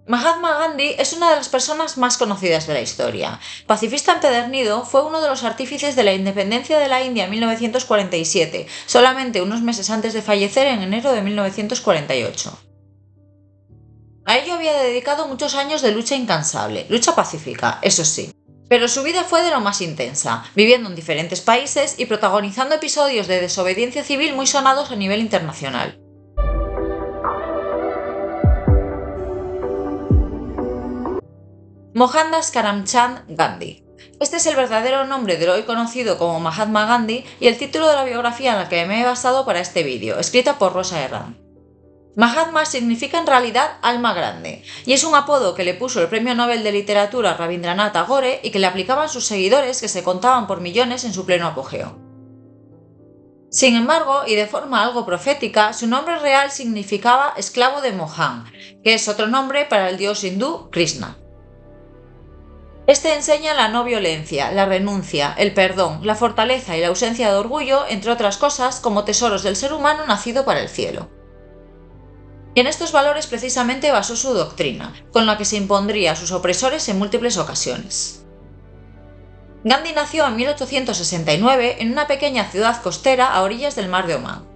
Mahatma Gandhi es una de las personas más conocidas de la historia. Pacifista empedernido, fue uno de los artífices de la independencia de la India en 1947, solamente unos meses antes de fallecer en enero de 1948. A ello había dedicado muchos años de lucha incansable, lucha pacífica, eso sí. Pero su vida fue de lo más intensa, viviendo en diferentes países y protagonizando episodios de desobediencia civil muy sonados a nivel internacional. Mohandas Karamchand Gandhi. Este es el verdadero nombre del hoy conocido como Mahatma Gandhi y el título de la biografía en la que me he basado para este vídeo, escrita por Rosa Herrán. Mahatma significa en realidad alma grande, y es un apodo que le puso el premio Nobel de Literatura Rabindranath Tagore y que le aplicaban sus seguidores, que se contaban por millones en su pleno apogeo. Sin embargo, y de forma algo profética, su nombre real significaba esclavo de Mohan, que es otro nombre para el dios hindú Krishna. Este enseña la no violencia, la renuncia, el perdón, la fortaleza y la ausencia de orgullo, entre otras cosas, como tesoros del ser humano nacido para el cielo. Y en estos valores precisamente basó su doctrina, con la que se impondría a sus opresores en múltiples ocasiones. Gandhi nació en 1869 en una pequeña ciudad costera a orillas del mar de Omán.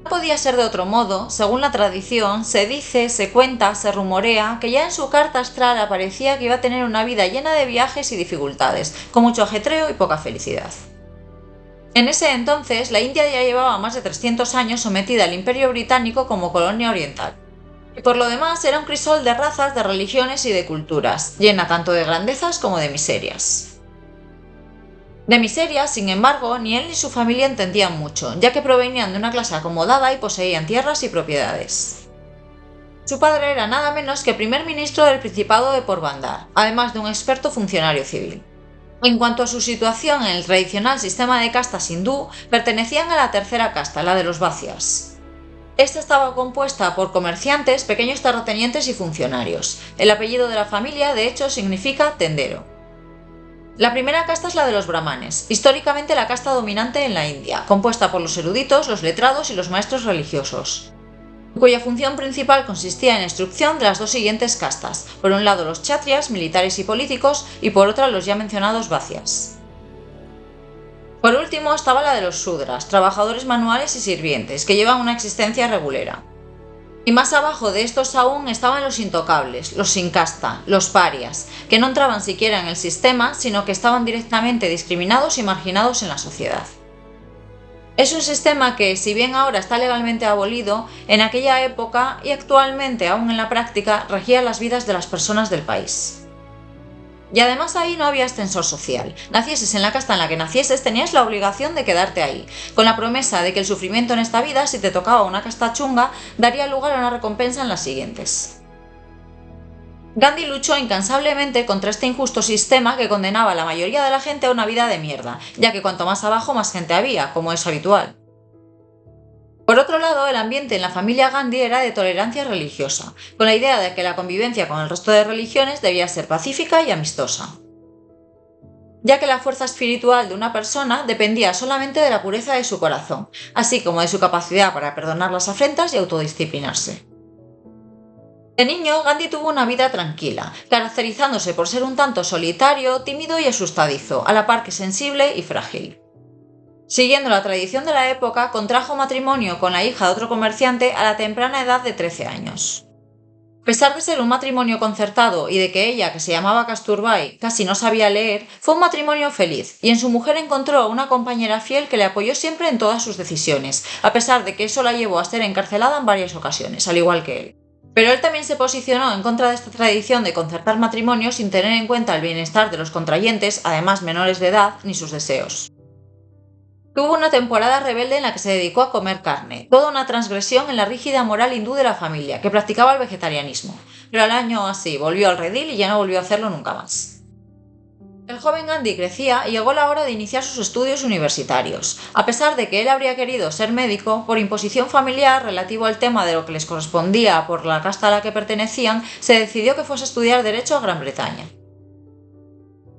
No podía ser de otro modo, según la tradición, se dice, se cuenta, se rumorea que ya en su carta astral aparecía que iba a tener una vida llena de viajes y dificultades, con mucho ajetreo y poca felicidad. En ese entonces, la India ya llevaba más de 300 años sometida al Imperio Británico como colonia oriental. Y por lo demás era un crisol de razas, de religiones y de culturas, llena tanto de grandezas como de miserias. De miseria, sin embargo, ni él ni su familia entendían mucho, ya que provenían de una clase acomodada y poseían tierras y propiedades. Su padre era nada menos que primer ministro del Principado de Porbandar, además de un experto funcionario civil. En cuanto a su situación en el tradicional sistema de castas hindú, pertenecían a la tercera casta, la de los Vaisyas. Esta estaba compuesta por comerciantes, pequeños terratenientes y funcionarios. El apellido de la familia, de hecho, significa tendero. La primera casta es la de los brahmanes, históricamente la casta dominante en la India, compuesta por los eruditos, los letrados y los maestros religiosos, cuya función principal consistía en la instrucción de las dos siguientes castas, por un lado los kshatriyas, militares y políticos, y por otra los ya mencionados vaisyas. Por último estaba la de los shudras, trabajadores manuales y sirvientes, que llevan una existencia regulera. Y más abajo de estos aún estaban los intocables, los sin casta, los parias, que no entraban siquiera en el sistema, sino que estaban directamente discriminados y marginados en la sociedad. Es un sistema que, si bien ahora está legalmente abolido, en aquella época y actualmente aún en la práctica regía las vidas de las personas del país. Y además ahí no había ascensor social. Nacieses en la casta en la que nacieses, tenías la obligación de quedarte ahí, con la promesa de que el sufrimiento en esta vida, si te tocaba una casta chunga, daría lugar a una recompensa en las siguientes. Gandhi luchó incansablemente contra este injusto sistema que condenaba a la mayoría de la gente a una vida de mierda, ya que cuanto más abajo más gente había, como es habitual. Por otro lado, el ambiente en la familia Gandhi era de tolerancia religiosa, con la idea de que la convivencia con el resto de religiones debía ser pacífica y amistosa, ya que la fuerza espiritual de una persona dependía solamente de la pureza de su corazón, así como de su capacidad para perdonar las afrentas y autodisciplinarse. De niño, Gandhi tuvo una vida tranquila, caracterizándose por ser un tanto solitario, tímido y asustadizo, a la par que sensible y frágil. Siguiendo la tradición de la época, contrajo matrimonio con la hija de otro comerciante a la temprana edad de 13 años. A pesar de ser un matrimonio concertado y de que ella, que se llamaba Kasturbai, casi no sabía leer, fue un matrimonio feliz, y en su mujer encontró una compañera fiel que le apoyó siempre en todas sus decisiones, a pesar de que eso la llevó a ser encarcelada en varias ocasiones, al igual que él. Pero él también se posicionó en contra de esta tradición de concertar matrimonios sin tener en cuenta el bienestar de los contrayentes, además menores de edad, ni sus deseos. Tuvo una temporada rebelde en la que se dedicó a comer carne, toda una transgresión en la rígida moral hindú de la familia, que practicaba el vegetarianismo, pero al año así volvió al redil y ya no volvió a hacerlo nunca más. El joven Gandhi crecía y llegó la hora de iniciar sus estudios universitarios. A pesar de que él habría querido ser médico, por imposición familiar relativo al tema de lo que les correspondía por la casta a la que pertenecían, se decidió que fuese a estudiar Derecho a Gran Bretaña.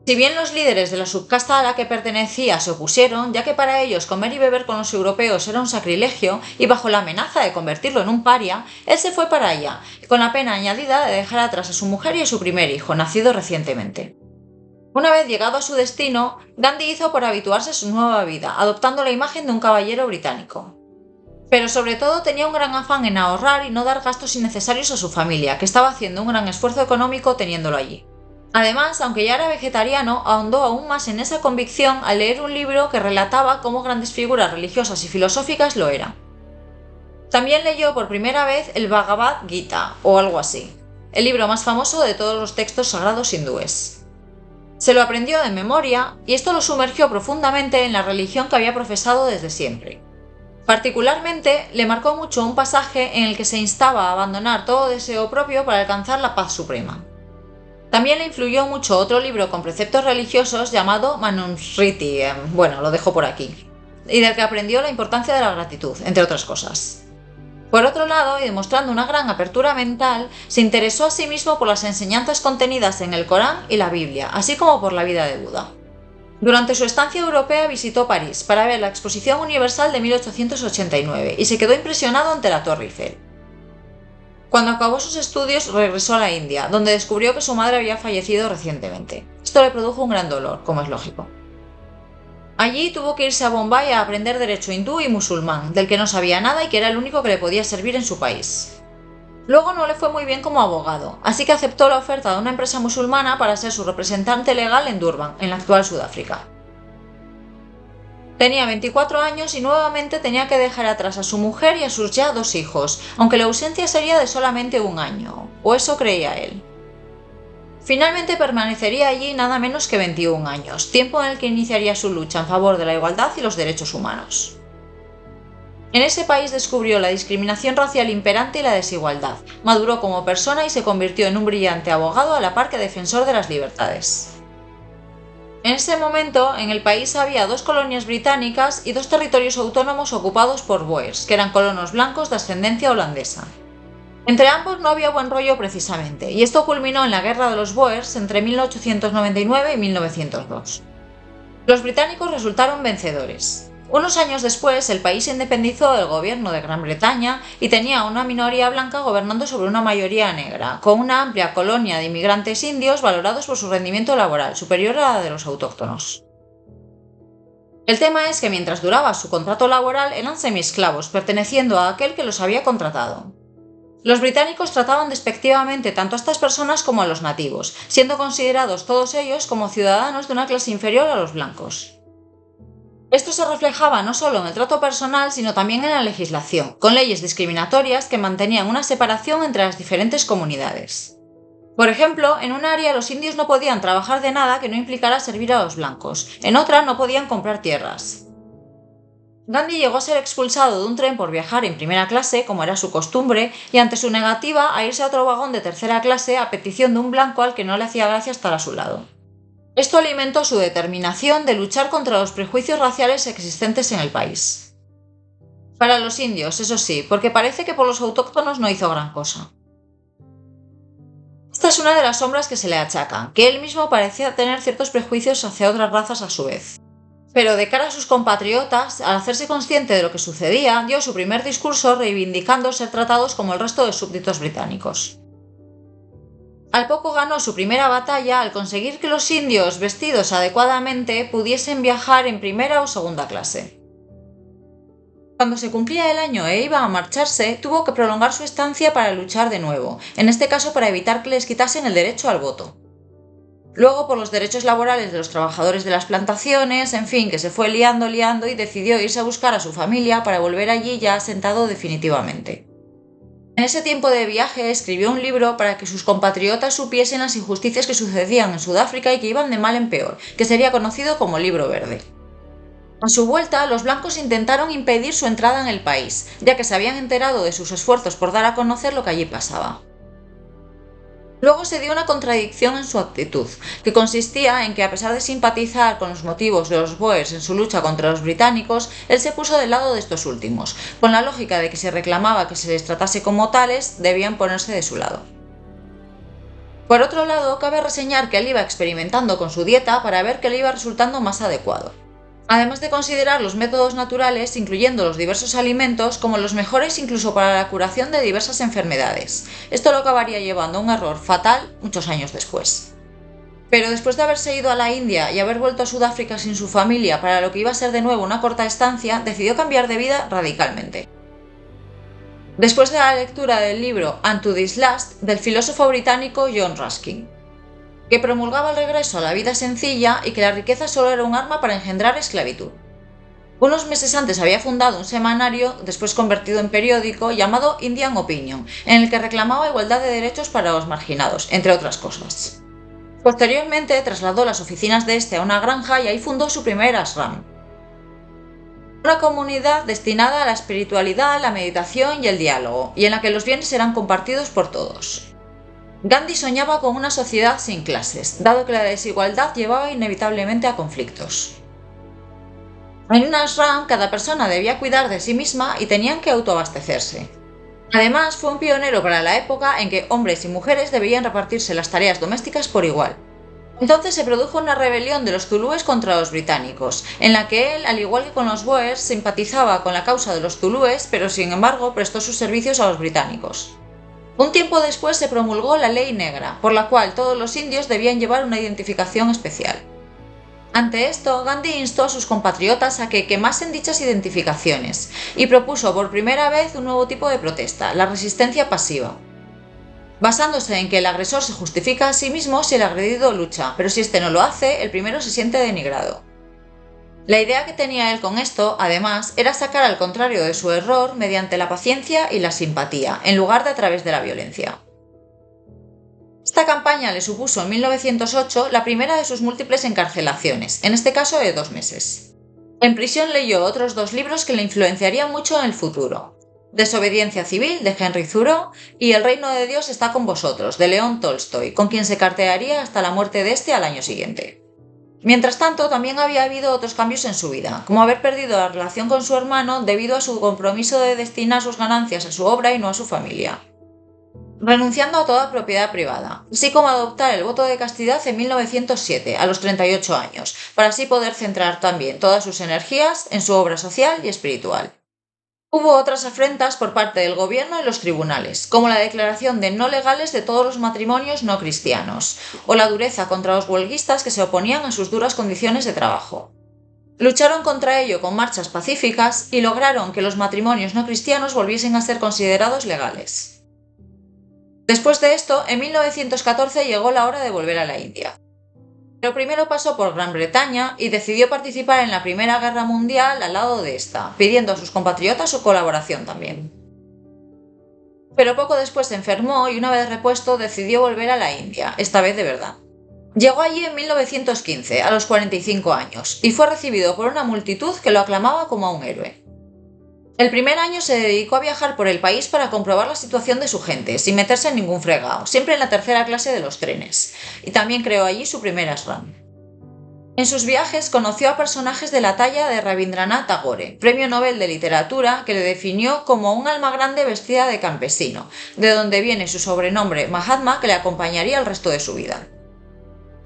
Si bien los líderes de la subcasta a la que pertenecía se opusieron, ya que para ellos comer y beber con los europeos era un sacrilegio, y bajo la amenaza de convertirlo en un paria, él se fue para allá, con la pena añadida de dejar atrás a su mujer y a su primer hijo, nacido recientemente. Una vez llegado a su destino, Gandhi hizo por habituarse a su nueva vida, adoptando la imagen de un caballero británico. Pero sobre todo tenía un gran afán en ahorrar y no dar gastos innecesarios a su familia, que estaba haciendo un gran esfuerzo económico teniéndolo allí. Además, aunque ya era vegetariano, ahondó aún más en esa convicción al leer un libro que relataba cómo grandes figuras religiosas y filosóficas lo eran. También leyó por primera vez el Bhagavad Gita, o algo así, el libro más famoso de todos los textos sagrados hindúes. Se lo aprendió de memoria y esto lo sumergió profundamente en la religión que había profesado desde siempre. Particularmente, le marcó mucho un pasaje en el que se instaba a abandonar todo deseo propio para alcanzar la paz suprema. También le influyó mucho otro libro con preceptos religiosos llamado Manusmriti, lo dejo por aquí, y del que aprendió la importancia de la gratitud, entre otras cosas. Por otro lado, y demostrando una gran apertura mental, se interesó a sí mismo por las enseñanzas contenidas en el Corán y la Biblia, así como por la vida de Buda. Durante su estancia europea visitó París para ver la Exposición Universal de 1889 y se quedó impresionado ante la Torre Eiffel. Cuando acabó sus estudios regresó a la India, donde descubrió que su madre había fallecido recientemente. Esto le produjo un gran dolor, como es lógico. Allí tuvo que irse a Bombay a aprender derecho hindú y musulmán, del que no sabía nada y que era el único que le podía servir en su país. Luego no le fue muy bien como abogado, así que aceptó la oferta de una empresa musulmana para ser su representante legal en Durban, en la actual Sudáfrica. Tenía 24 años y nuevamente tenía que dejar atrás a su mujer y a sus ya 2 hijos, aunque la ausencia sería de solamente 1 año, o eso creía él. Finalmente permanecería allí nada menos que 21 años, tiempo en el que iniciaría su lucha en favor de la igualdad y los derechos humanos. En ese país descubrió la discriminación racial imperante y la desigualdad, maduró como persona y se convirtió en un brillante abogado a la par que defensor de las libertades. En ese momento, en el país había 2 colonias británicas y 2 territorios autónomos ocupados por boers, que eran colonos blancos de ascendencia holandesa. Entre ambos no había buen rollo precisamente, y esto culminó en la Guerra de los Boers entre 1899 y 1902. Los británicos resultaron vencedores. Unos años después, el país se independizó del gobierno de Gran Bretaña y tenía una minoría blanca gobernando sobre una mayoría negra, con una amplia colonia de inmigrantes indios valorados por su rendimiento laboral, superior a la de los autóctonos. El tema es que mientras duraba su contrato laboral eran semiesclavos, perteneciendo a aquel que los había contratado. Los británicos trataban despectivamente tanto a estas personas como a los nativos, siendo considerados todos ellos como ciudadanos de una clase inferior a los blancos. Esto se reflejaba no solo en el trato personal, sino también en la legislación, con leyes discriminatorias que mantenían una separación entre las diferentes comunidades. Por ejemplo, en un área los indios no podían trabajar de nada que no implicara servir a los blancos, en otra no podían comprar tierras. Gandhi llegó a ser expulsado de un tren por viajar en primera clase, como era su costumbre, y ante su negativa a irse a otro vagón de tercera clase a petición de un blanco al que no le hacía gracia estar a su lado. Esto alimentó su determinación de luchar contra los prejuicios raciales existentes en el país. Para los indios, eso sí, porque parece que por los autóctonos no hizo gran cosa. Esta es una de las sombras que se le achacan, que él mismo parecía tener ciertos prejuicios hacia otras razas a su vez. Pero de cara a sus compatriotas, al hacerse consciente de lo que sucedía, dio su primer discurso reivindicando ser tratados como el resto de súbditos británicos. Al poco ganó su primera batalla al conseguir que los indios vestidos adecuadamente pudiesen viajar en primera o segunda clase. Cuando se cumplía el año e iba a marcharse, tuvo que prolongar su estancia para luchar de nuevo, en este caso para evitar que les quitasen el derecho al voto. Luego por los derechos laborales de los trabajadores de las plantaciones, en fin, que se fue liando y decidió irse a buscar a su familia para volver allí ya asentado definitivamente. En ese tiempo de viaje escribió un libro para que sus compatriotas supiesen las injusticias que sucedían en Sudáfrica y que iban de mal en peor, que sería conocido como Libro Verde. A su vuelta, los blancos intentaron impedir su entrada en el país, ya que se habían enterado de sus esfuerzos por dar a conocer lo que allí pasaba. Luego se dio una contradicción en su actitud, que consistía en que a pesar de simpatizar con los motivos de los boers en su lucha contra los británicos, él se puso del lado de estos últimos, con la lógica de que si reclamaba que se les tratase como tales, debían ponerse de su lado. Por otro lado, cabe reseñar que él iba experimentando con su dieta para ver qué le iba resultando más adecuado, además de considerar los métodos naturales, incluyendo los diversos alimentos, como los mejores incluso para la curación de diversas enfermedades. Esto lo acabaría llevando a un error fatal muchos años después. Pero después de haberse ido a la India y haber vuelto a Sudáfrica sin su familia para lo que iba a ser de nuevo una corta estancia, decidió cambiar de vida radicalmente. Después de la lectura del libro And to This Last del filósofo británico John Ruskin, que promulgaba el regreso a la vida sencilla y que la riqueza solo era un arma para engendrar esclavitud. Unos meses antes había fundado un semanario, después convertido en periódico, llamado Indian Opinion, en el que reclamaba igualdad de derechos para los marginados, entre otras cosas. Posteriormente trasladó las oficinas de este a una granja y ahí fundó su primer ashram, una comunidad destinada a la espiritualidad, la meditación y el diálogo, y en la que los bienes serán compartidos por todos. Gandhi soñaba con una sociedad sin clases, dado que la desigualdad llevaba inevitablemente a conflictos. En un ashram, cada persona debía cuidar de sí misma y tenían que autoabastecerse. Además, fue un pionero para la época en que hombres y mujeres debían repartirse las tareas domésticas por igual. Entonces se produjo una rebelión de los zulúes contra los británicos, en la que él, al igual que con los boers, simpatizaba con la causa de los zulúes, pero sin embargo prestó sus servicios a los británicos. Un tiempo después se promulgó la Ley Negra, por la cual todos los indios debían llevar una identificación especial. Ante esto, Gandhi instó a sus compatriotas a que quemasen dichas identificaciones y propuso por primera vez un nuevo tipo de protesta, la resistencia pasiva, basándose en que el agresor se justifica a sí mismo si el agredido lucha, pero si este no lo hace, el primero se siente denigrado. La idea que tenía él con esto, además, era sacar al contrario de su error mediante la paciencia y la simpatía, en lugar de a través de la violencia. Esta campaña le supuso en 1908 la primera de sus múltiples encarcelaciones, en este caso de 2 meses. En prisión leyó otros 2 libros que le influenciarían mucho en el futuro: Desobediencia civil, de Henry Thoreau, y El reino de Dios está con vosotros, de León Tolstoy, con quien se cartearía hasta la muerte de este al año siguiente. Mientras tanto, también había habido otros cambios en su vida, como haber perdido la relación con su hermano debido a su compromiso de destinar sus ganancias a su obra y no a su familia, renunciando a toda propiedad privada, así como adoptar el voto de castidad en 1907, a los 38 años, para así poder centrar también todas sus energías en su obra social y espiritual. Hubo otras afrentas por parte del gobierno y los tribunales, como la declaración de no legales de todos los matrimonios no cristianos, o la dureza contra los huelguistas que se oponían a sus duras condiciones de trabajo. Lucharon contra ello con marchas pacíficas y lograron que los matrimonios no cristianos volviesen a ser considerados legales. Después de esto, en 1914 llegó la hora de volver a la India. Pero primero pasó por Gran Bretaña y decidió participar en la Primera Guerra Mundial al lado de esta, pidiendo a sus compatriotas su colaboración también. Pero poco después se enfermó y una vez repuesto decidió volver a la India, esta vez de verdad. Llegó allí en 1915, a los 45 años, y fue recibido por una multitud que lo aclamaba como a un héroe. El primer año se dedicó a viajar por el país para comprobar la situación de su gente, sin meterse en ningún fregado, siempre en la tercera clase de los trenes, y también creó allí su primer ashram. En sus viajes conoció a personajes de la talla de Rabindranath Tagore, premio Nobel de Literatura, que le definió como un alma grande vestida de campesino, de donde viene su sobrenombre Mahatma, que le acompañaría el resto de su vida.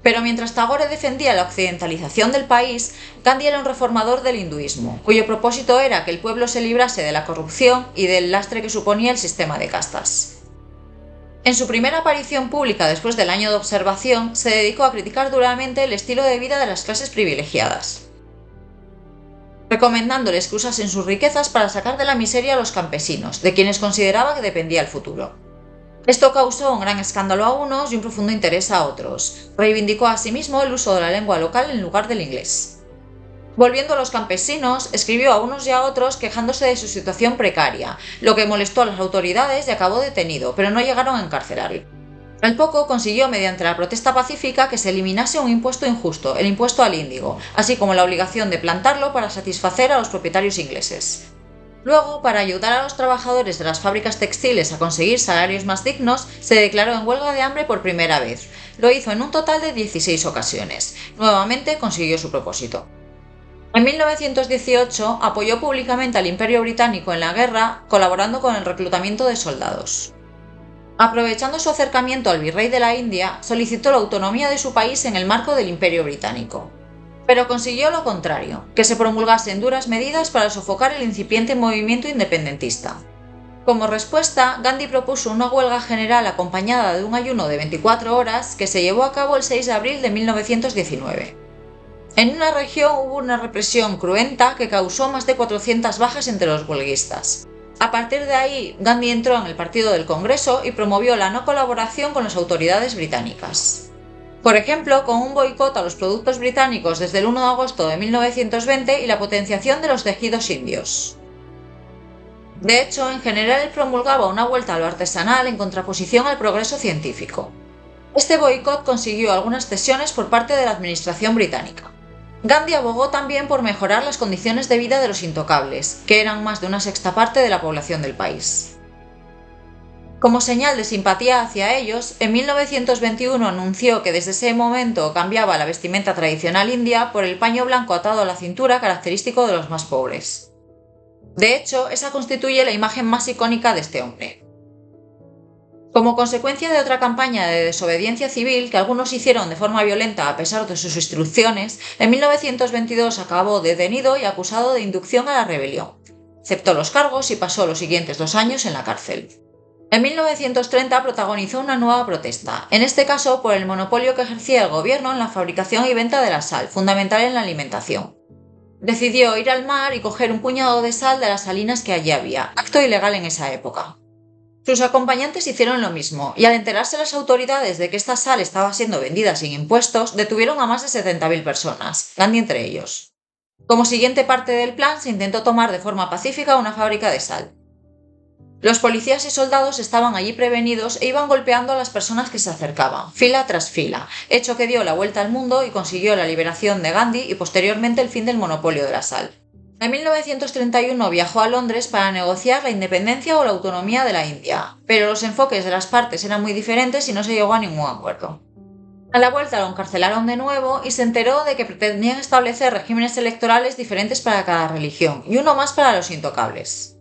Pero mientras Tagore defendía la occidentalización del país, Gandhi era un reformador del hinduismo, cuyo propósito era que el pueblo se librase de la corrupción y del lastre que suponía el sistema de castas. En su primera aparición pública después del año de observación, se dedicó a criticar duramente el estilo de vida de las clases privilegiadas, recomendándoles que usasen sus riquezas para sacar de la miseria a los campesinos, de quienes consideraba que dependía el futuro. Esto causó un gran escándalo a unos y un profundo interés a otros. Reivindicó asimismo el uso de la lengua local en lugar del inglés. Volviendo a los campesinos, escribió a unos y a otros quejándose de su situación precaria, lo que molestó a las autoridades y acabó detenido, pero no llegaron a encarcelarlo. Al poco consiguió mediante la protesta pacífica que se eliminase un impuesto injusto, el impuesto al índigo, así como la obligación de plantarlo para satisfacer a los propietarios ingleses. Luego, para ayudar a los trabajadores de las fábricas textiles a conseguir salarios más dignos, se declaró en huelga de hambre por primera vez. Lo hizo en un total de 16 ocasiones. Nuevamente consiguió su propósito. En 1918 apoyó públicamente al Imperio Británico en la guerra, colaborando con el reclutamiento de soldados. Aprovechando su acercamiento al virrey de la India, solicitó la autonomía de su país en el marco del Imperio Británico. Pero consiguió lo contrario, que se promulgasen duras medidas para sofocar el incipiente movimiento independentista. Como respuesta, Gandhi propuso una huelga general acompañada de un ayuno de 24 horas que se llevó a cabo el 6 de abril de 1919. En una región hubo una represión cruenta que causó más de 400 bajas entre los huelguistas. A partir de ahí, Gandhi entró en el Partido del Congreso y promovió la no colaboración con las autoridades británicas. Por ejemplo, con un boicot a los productos británicos desde el 1 de agosto de 1920 y la potenciación de los tejidos indios. De hecho, en general él promulgaba una vuelta a lo artesanal en contraposición al progreso científico. Este boicot consiguió algunas cesiones por parte de la administración británica. Gandhi abogó también por mejorar las condiciones de vida de los intocables, que eran más de una sexta parte de la población del país. Como señal de simpatía hacia ellos, en 1921 anunció que desde ese momento cambiaba la vestimenta tradicional india por el paño blanco atado a la cintura característico de los más pobres. De hecho, esa constituye la imagen más icónica de este hombre. Como consecuencia de otra campaña de desobediencia civil que algunos hicieron de forma violenta a pesar de sus instrucciones, en 1922 acabó detenido y acusado de inducción a la rebelión. Aceptó los cargos y pasó los siguientes 2 años en la cárcel. En 1930 protagonizó una nueva protesta, en este caso por el monopolio que ejercía el gobierno en la fabricación y venta de la sal, fundamental en la alimentación. Decidió ir al mar y coger un puñado de sal de las salinas que allí había, acto ilegal en esa época. Sus acompañantes hicieron lo mismo, y al enterarse las autoridades de que esta sal estaba siendo vendida sin impuestos, detuvieron a más de 70.000 personas, Gandhi entre ellos. Como siguiente parte del plan, se intentó tomar de forma pacífica una fábrica de sal. Los policías y soldados estaban allí prevenidos e iban golpeando a las personas que se acercaban, fila tras fila, hecho que dio la vuelta al mundo y consiguió la liberación de Gandhi y posteriormente el fin del monopolio de la sal. En 1931 viajó a Londres para negociar la independencia o la autonomía de la India, pero los enfoques de las partes eran muy diferentes y no se llegó a ningún acuerdo. A la vuelta lo encarcelaron de nuevo y se enteró de que pretendían establecer regímenes electorales diferentes para cada religión y uno más para los intocables.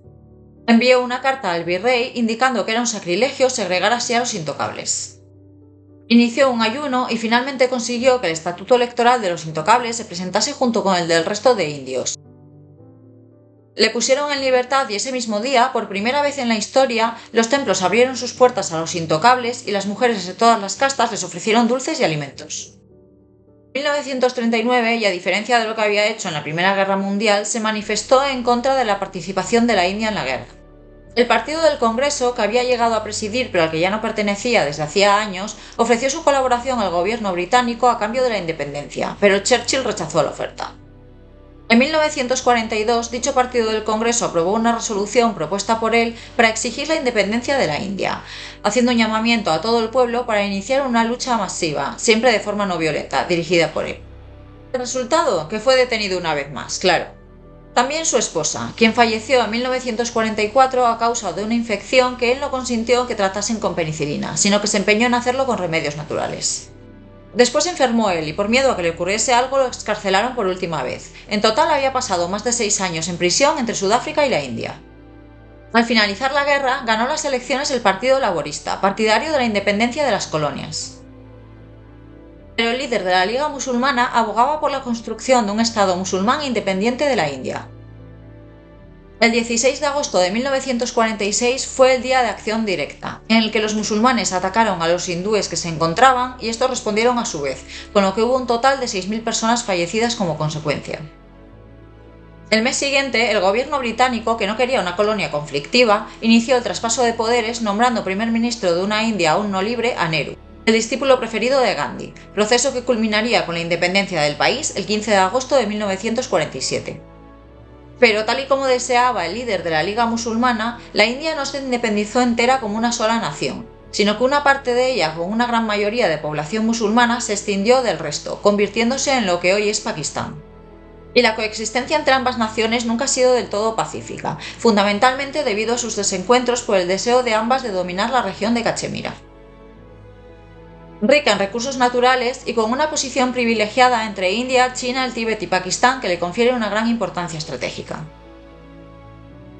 Envió una carta al virrey indicando que era un sacrilegio segregar así a los intocables. Inició un ayuno y finalmente consiguió que el estatuto electoral de los intocables se presentase junto con el del resto de indios. Le pusieron en libertad y ese mismo día, por primera vez en la historia, los templos abrieron sus puertas a los intocables y las mujeres de todas las castas les ofrecieron dulces y alimentos. En 1939, y a diferencia de lo que había hecho en la Primera Guerra Mundial, se manifestó en contra de la participación de la India en la guerra. El Partido del Congreso, que había llegado a presidir pero al que ya no pertenecía desde hacía años, ofreció su colaboración al gobierno británico a cambio de la independencia, pero Churchill rechazó la oferta. En 1942, dicho Partido del Congreso aprobó una resolución propuesta por él para exigir la independencia de la India, haciendo un llamamiento a todo el pueblo para iniciar una lucha masiva, siempre de forma no violenta, dirigida por él. El resultado, que fue detenido una vez más, claro. También su esposa, quien falleció en 1944 a causa de una infección que él no consintió que tratasen con penicilina, sino que se empeñó en hacerlo con remedios naturales. Después enfermó él y por miedo a que le ocurriese algo lo excarcelaron por última vez. En total había pasado más de 6 años en prisión entre Sudáfrica y la India. Al finalizar la guerra, ganó las elecciones el Partido Laborista, partidario de la independencia de las colonias. Pero el líder de la Liga Musulmana abogaba por la construcción de un Estado musulmán independiente de la India. El 16 de agosto de 1946 fue el Día de Acción Directa, en el que los musulmanes atacaron a los hindúes que se encontraban y estos respondieron a su vez, con lo que hubo un total de 6.000 personas fallecidas como consecuencia. El mes siguiente, el gobierno británico, que no quería una colonia conflictiva, inició el traspaso de poderes nombrando primer ministro de una India aún no libre a Nehru, el discípulo preferido de Gandhi, proceso que culminaría con la independencia del país el 15 de agosto de 1947. Pero tal y como deseaba el líder de la Liga Musulmana, la India no se independizó entera como una sola nación, sino que una parte de ella, con una gran mayoría de población musulmana, se escindió del resto, convirtiéndose en lo que hoy es Pakistán. Y la coexistencia entre ambas naciones nunca ha sido del todo pacífica, fundamentalmente debido a sus desencuentros por el deseo de ambas de dominar la región de Cachemira. Rica en recursos naturales y con una posición privilegiada entre India, China, el Tíbet y Pakistán que le confiere una gran importancia estratégica.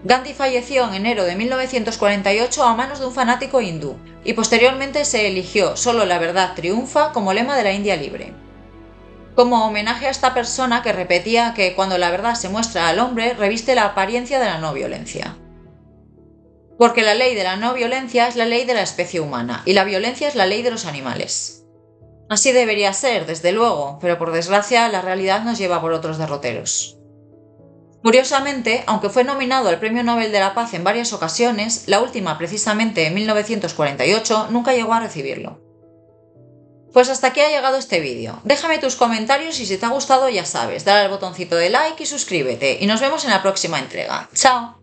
Gandhi falleció en enero de 1948 a manos de un fanático hindú, y posteriormente se eligió "Solo la verdad triunfa" como lema de la India libre. Como homenaje a esta persona que repetía que cuando la verdad se muestra al hombre, reviste la apariencia de la no violencia. Porque la ley de la no violencia es la ley de la especie humana, y la violencia es la ley de los animales. Así debería ser, desde luego, pero por desgracia la realidad nos lleva por otros derroteros. Curiosamente, aunque fue nominado al Premio Nobel de la Paz en varias ocasiones, la última precisamente en 1948, nunca llegó a recibirlo. Pues hasta aquí ha llegado este vídeo. Déjame tus comentarios y si te ha gustado ya sabes, dale al botoncito de like y suscríbete, y nos vemos en la próxima entrega. ¡Chao!